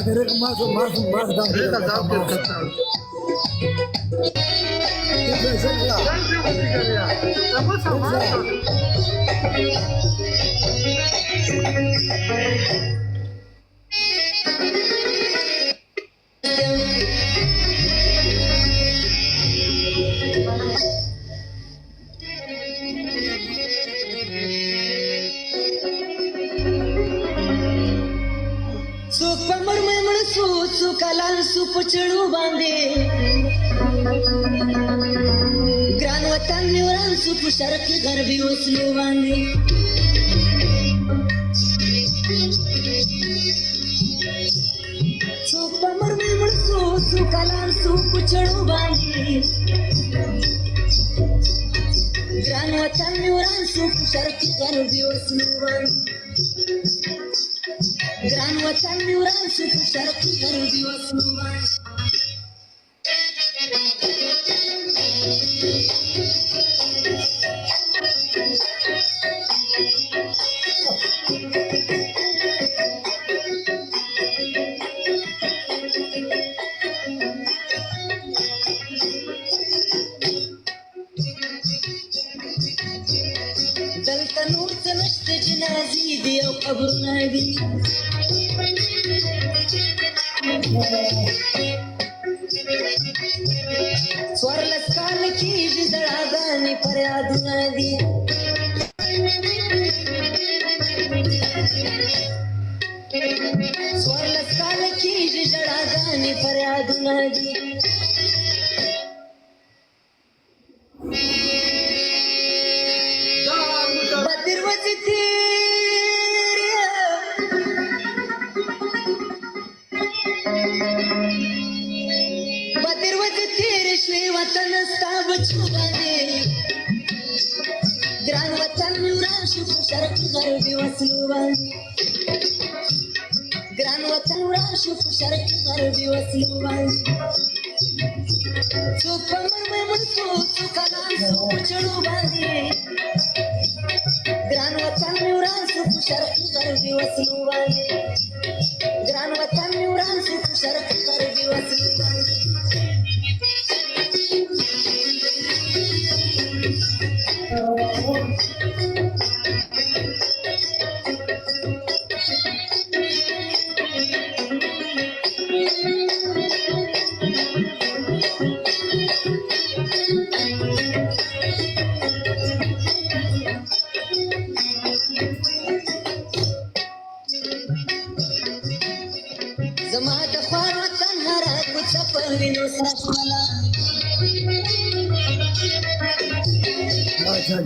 Direct mas सुख मरमण सु कलान सुपचड़ू बांधे ग्रान वतन निवरान सुप शरक घर भी उसलू बांधे सुख मरमण सु कलान सुपचड़ू बांधे ग्रान वतन निवरान सुप शरक घर भी उसलू बांधे ग्रान वतन निवरान सुख शरक घर दिवस नुवान दलत नूरत नश्त जनाजी दियो कब्र नादी स्वरलस काल की जिदड़ा गानी फरियाद नदी स्वरलस काल की जिदड़ा गानी फरियाद नदी बदिरवती थी वतन स्ताब छुबाने ग्रान वतन नुरान शुभ शरक घर दिवस लुबाने ग्रान वतन नुरान शुभ शरक घर दिवस लुबाने सुख मर मुझको सुखला सुख चढ़ो बांधे ग्रान वतन नुरान शुभ शरक घर दिवस लुबाने ग्रान वतन नुरान शुभ शरक घर दिवस लुबाने जमात ख्वार वतन हरा कुछ पहविनो सशमला अच्छा